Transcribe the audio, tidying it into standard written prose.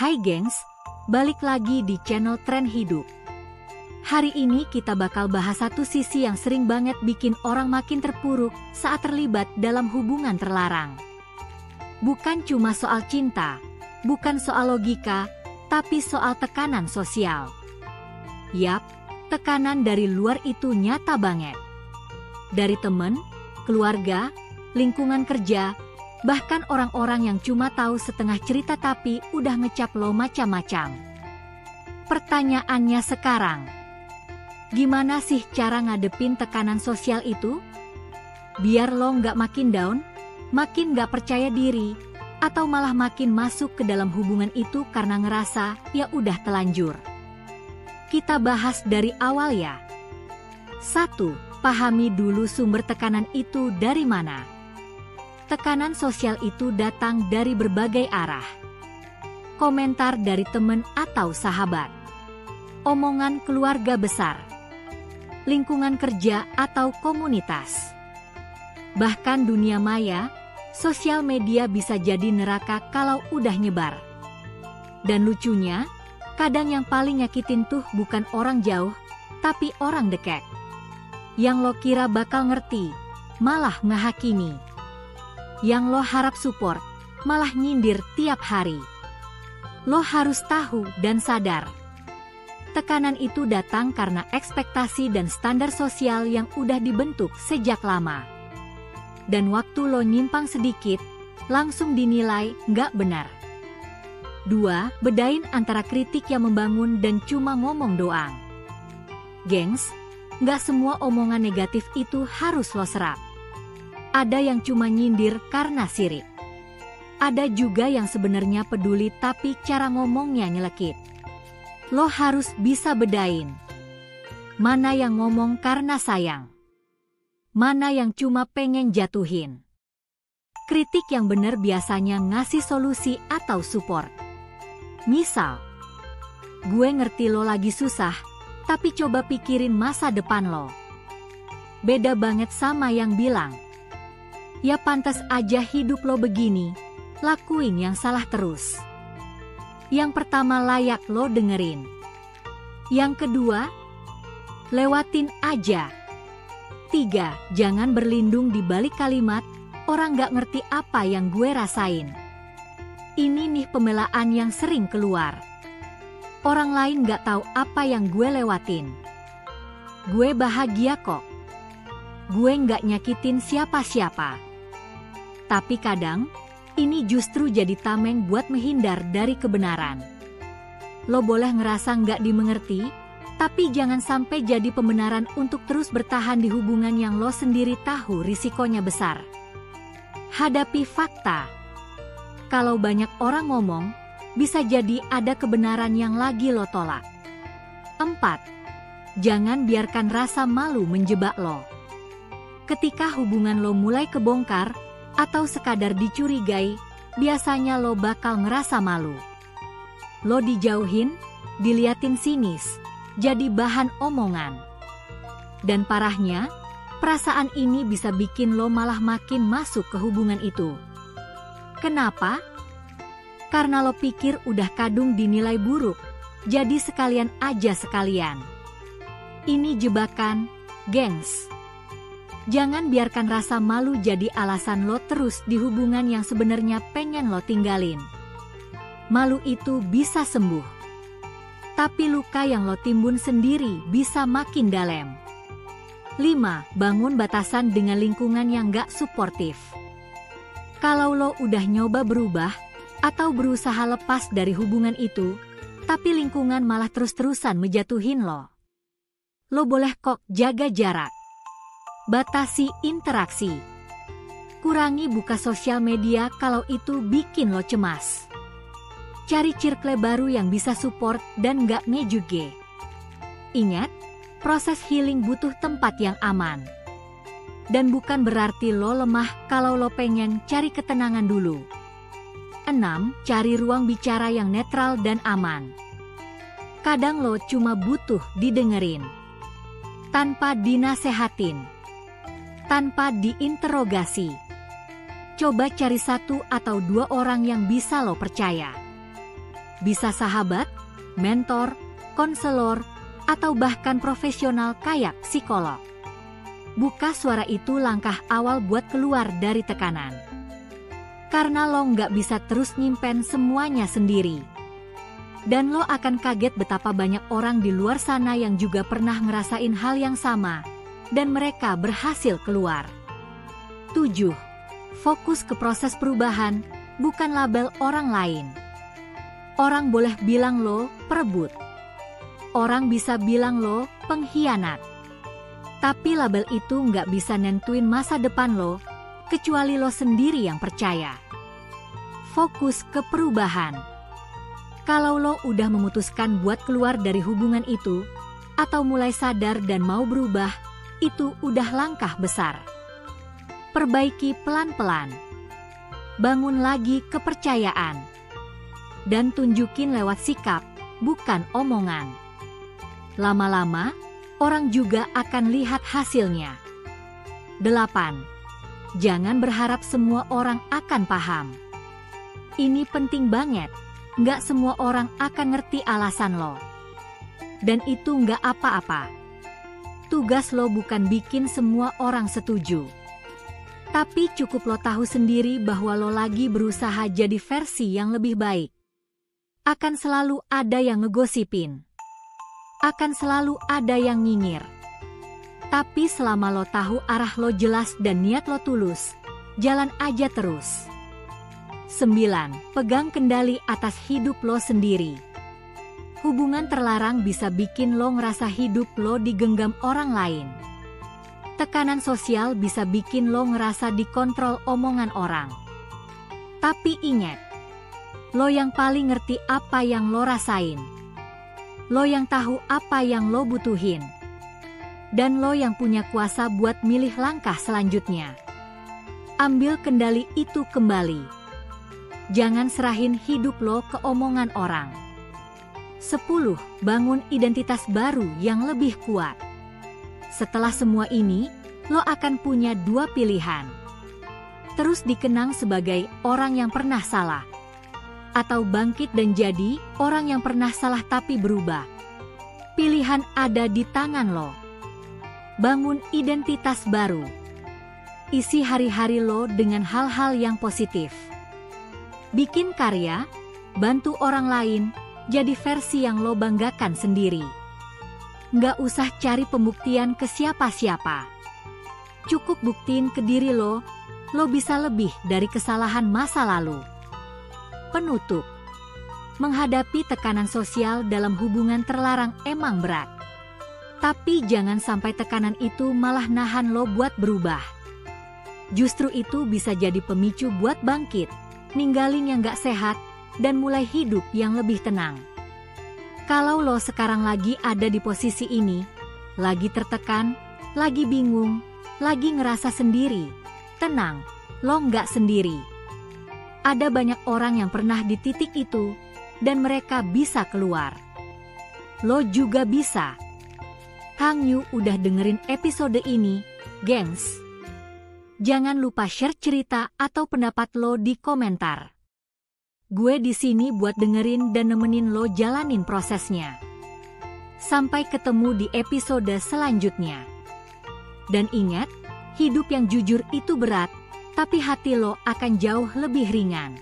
Hai gengs, balik lagi di channel Tren Hidup. Hari ini kita bakal bahas satu sisi yang sering banget bikin orang makin terpuruk saat terlibat dalam hubungan terlarang. Bukan cuma soal cinta, bukan soal logika, tapi soal tekanan sosial. Yap, tekanan dari luar itu nyata banget. Dari temen, keluarga, lingkungan kerja, bahkan orang-orang yang cuma tahu setengah cerita tapi udah ngecap lo macam-macam. Pertanyaannya sekarang, gimana sih cara ngadepin tekanan sosial itu? Biar lo nggak makin down, makin nggak percaya diri, atau malah makin masuk ke dalam hubungan itu karena ngerasa ya udah telanjur. Kita bahas dari awal ya. 1. Pahami dulu sumber tekanan itu dari mana. Tekanan sosial itu datang dari berbagai arah. Komentar dari teman atau sahabat, omongan keluarga besar, lingkungan kerja atau komunitas. Bahkan dunia maya, sosial media bisa jadi neraka kalau udah nyebar. Dan lucunya, kadang yang paling nyakitin tuh bukan orang jauh, tapi orang dekat. Yang lo kira bakal ngerti, malah ngehakimi. Yang lo harap support, malah nyindir tiap hari. Lo harus tahu dan sadar. Tekanan itu datang karena ekspektasi dan standar sosial yang udah dibentuk sejak lama. Dan waktu lo nyimpang sedikit, langsung dinilai nggak benar. 2. Bedain antara kritik yang membangun dan cuma ngomong doang. Gengs, nggak semua omongan negatif itu harus lo serap. Ada yang cuma nyindir karena sirik. Ada juga yang sebenarnya peduli tapi cara ngomongnya nyelekit. Lo harus bisa bedain. Mana yang ngomong karena sayang. Mana yang cuma pengen jatuhin. Kritik yang benar biasanya ngasih solusi atau support. Misal, gue ngerti lo lagi susah, tapi coba pikirin masa depan lo. Beda banget sama yang bilang, ya pantas aja hidup lo begini, lakuin yang salah terus. Yang pertama layak lo dengerin. Yang kedua, lewatin aja. 3. Jangan berlindung di balik kalimat, orang gak ngerti apa yang gue rasain. Ini nih pembelaan yang sering keluar. Orang lain gak tahu apa yang gue lewatin. Gue bahagia kok. Gue gak nyakitin siapa-siapa. Tapi kadang, ini justru jadi tameng buat menghindar dari kebenaran. Lo boleh ngerasa gak dimengerti, tapi jangan sampai jadi pembenaran untuk terus bertahan di hubungan yang lo sendiri tahu risikonya besar. Hadapi fakta. Kalau banyak orang ngomong, bisa jadi ada kebenaran yang lagi lo tolak. 4. Jangan biarkan rasa malu menjebak lo. Ketika hubungan lo mulai kebongkar, atau sekadar dicurigai, biasanya lo bakal ngerasa malu. Lo dijauhin, diliatin sinis, jadi bahan omongan. Dan parahnya, perasaan ini bisa bikin lo malah makin masuk ke hubungan itu. Kenapa? Karena lo pikir udah kadung dinilai buruk, jadi sekalian aja sekalian. Ini jebakan, gengs. Jangan biarkan rasa malu jadi alasan lo terus di hubungan yang sebenarnya pengen lo tinggalin. Malu itu bisa sembuh, tapi luka yang lo timbun sendiri bisa makin dalam. 5. Bangun batasan dengan lingkungan yang gak suportif. Kalau lo udah nyoba berubah, atau berusaha lepas dari hubungan itu, tapi lingkungan malah terus-terusan menjatuhin lo. Lo boleh kok jaga jarak. Batasi interaksi. Kurangi buka sosial media kalau itu bikin lo cemas. Cari circle baru yang bisa support dan gak ngejuge. Ingat, proses healing butuh tempat yang aman. Dan bukan berarti lo lemah kalau lo pengen cari ketenangan dulu. 6. Cari ruang bicara yang netral dan aman. Kadang lo cuma butuh didengerin. Tanpa dinasehatin. Tanpa diinterogasi. Coba cari 1 atau 2 orang yang bisa lo percaya. Bisa sahabat, mentor, konselor, atau bahkan profesional kayak psikolog. Buka suara itu langkah awal buat keluar dari tekanan. Karena lo nggak bisa terus nyimpen semuanya sendiri. Dan lo akan kaget betapa banyak orang di luar sana yang juga pernah ngerasain hal yang sama, dan mereka berhasil keluar. 7. Fokus ke proses perubahan, bukan label orang lain. Orang boleh bilang lo perebut. Orang bisa bilang lo pengkhianat. Tapi label itu nggak bisa nentuin masa depan lo, kecuali lo sendiri yang percaya. Fokus ke perubahan. Kalau lo udah memutuskan buat keluar dari hubungan itu, atau mulai sadar dan mau berubah, itu udah langkah besar. Perbaiki pelan-pelan. Bangun lagi kepercayaan. Dan tunjukin lewat sikap, bukan omongan. Lama-lama, orang juga akan lihat hasilnya. 8. Jangan berharap semua orang akan paham. Ini penting banget. Nggak semua orang akan ngerti alasan lo. Dan itu nggak apa-apa. Tugas lo bukan bikin semua orang setuju. Tapi cukup lo tahu sendiri bahwa lo lagi berusaha jadi versi yang lebih baik. Akan selalu ada yang ngegosipin. Akan selalu ada yang nyinyir. Tapi selama lo tahu arah lo jelas dan niat lo tulus, jalan aja terus. 9. Pegang kendali atas hidup lo sendiri. Hubungan terlarang bisa bikin lo ngerasa hidup lo digenggam orang lain. Tekanan sosial bisa bikin lo ngerasa dikontrol omongan orang. Tapi ingat, lo yang paling ngerti apa yang lo rasain. Lo yang tahu apa yang lo butuhin. Dan lo yang punya kuasa buat milih langkah selanjutnya. Ambil kendali itu kembali. Jangan serahin hidup lo ke omongan orang. 10. Bangun identitas baru yang lebih kuat. Setelah semua ini, lo akan punya 2 pilihan. Terus dikenang sebagai orang yang pernah salah. Atau bangkit dan jadi orang yang pernah salah tapi berubah. Pilihan ada di tangan lo. Bangun identitas baru. Isi hari-hari lo dengan hal-hal yang positif. Bikin karya, bantu orang lain, jadi versi yang lo banggakan sendiri. Nggak usah cari pembuktian ke siapa-siapa. Cukup buktiin ke diri lo bisa lebih dari kesalahan masa lalu. Penutup. Menghadapi tekanan sosial dalam hubungan terlarang emang berat. Tapi jangan sampai tekanan itu malah nahan lo buat berubah. Justru itu bisa jadi pemicu buat bangkit, ninggalin yang gak sehat, dan mulai hidup yang lebih tenang. Kalau lo sekarang lagi ada di posisi ini, lagi tertekan, lagi bingung, lagi ngerasa sendiri, tenang, lo gak sendiri. Ada banyak orang yang pernah di titik itu, dan mereka bisa keluar. Lo juga bisa. Hang Yu udah dengerin episode ini, gengs. Jangan lupa share cerita atau pendapat lo di komentar. Gue di sini buat dengerin dan nemenin lo jalanin prosesnya. Sampai ketemu di episode selanjutnya. Dan ingat, hidup yang jujur itu berat, tapi hati lo akan jauh lebih ringan.